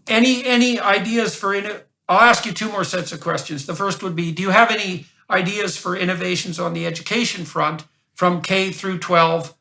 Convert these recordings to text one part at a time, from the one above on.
Any ideas for I'll ask you two more sets of questions. The first would be, do you have any ideas for innovations on the education front from K through 12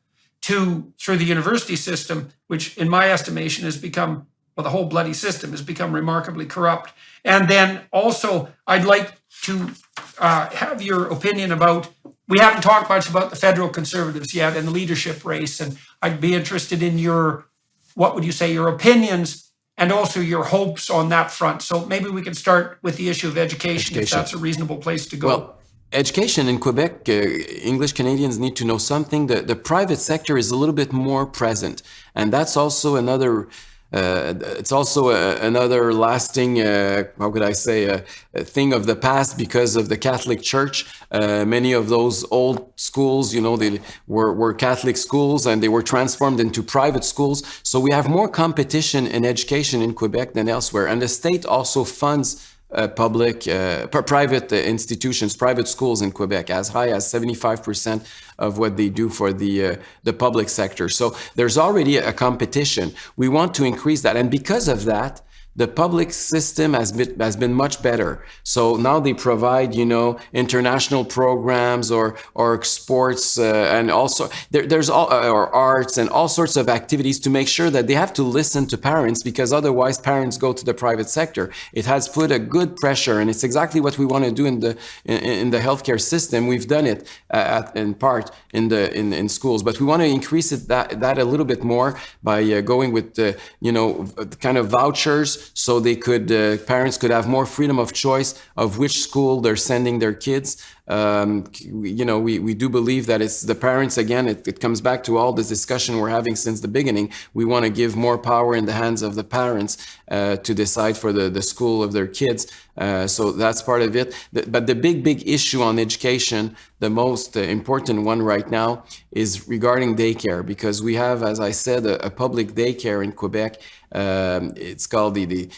to through the university system, which in my estimation has become, well, the whole bloody system has become remarkably corrupt. And then also, I'd like to have your opinion about, we haven't talked much about the federal Conservatives yet and the leadership race, and I'd be interested in your, what would you say, your opinions and also your hopes on that front. So maybe we can start with the issue of education. If that's a reasonable place to go. Well, education in Quebec, English Canadians need to know something. The private sector is a little bit more present, and that's also another. It's also another lasting, how could I say, a thing of the past because of the Catholic Church. Many of those old schools, you know, they were Catholic schools and they were transformed into private schools. So we have more competition in education in Quebec than elsewhere. And the state also funds private institutions, private schools in Quebec, as high as 75% of what they do for the public sector. So there's already a competition. We want to increase that. And because of that, the public system has been much better. So now they provide, you know, international programs or sports and also there's all or arts and all sorts of activities to make sure that they have to listen to parents, because otherwise parents go to the private sector. It has put a good pressure, and it's exactly what we want to do in the healthcare system. We've done it in part in schools, but we want to increase it that a little bit more by going with you know, kind of vouchers. So they could, parents could have more freedom of choice of which school they're sending their kids. You know, we do believe that it's the parents, again, it comes back to all this discussion we're having since the beginning. We want to give more power in the hands of the parents to decide for the school of their kids. So that's part of it. But the big issue on education, the most important one right now, is regarding daycare, because we have, as I said, a public daycare in Quebec. It's called the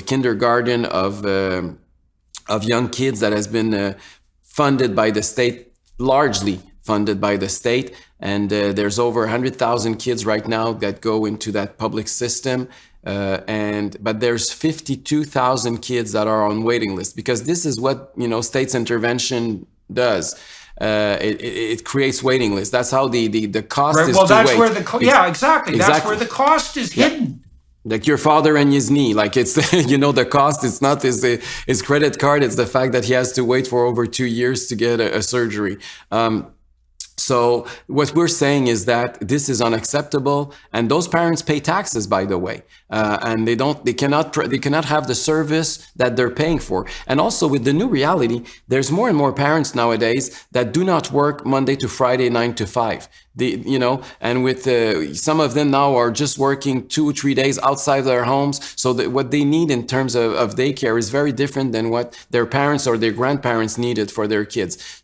kindergarten of young kids that has been funded by the state, largely funded by the state. And there's over 100,000 kids right now that go into that public system. But there's 52,000 kids that are on waiting list, because this is what, you know, state's intervention does. It creates waiting lists. That's how the cost is. Well, to that's wait. where exactly. That's where the cost is hidden. Like your father and his knee, like it's, you know, the cost, it's not his credit card, it's the fact that he has to wait for over 2 years to get a surgery. So what we're saying is that this is unacceptable, and those parents pay taxes, by the way, and they cannot have the service that they're paying for. And also with the new reality, there's more and more parents nowadays that do not work Monday to Friday, 9 to 5. You know, and with some of them now are just working 2 or 3 days outside their homes. So that what they need in terms of daycare is very different than what their parents or their grandparents needed for their kids.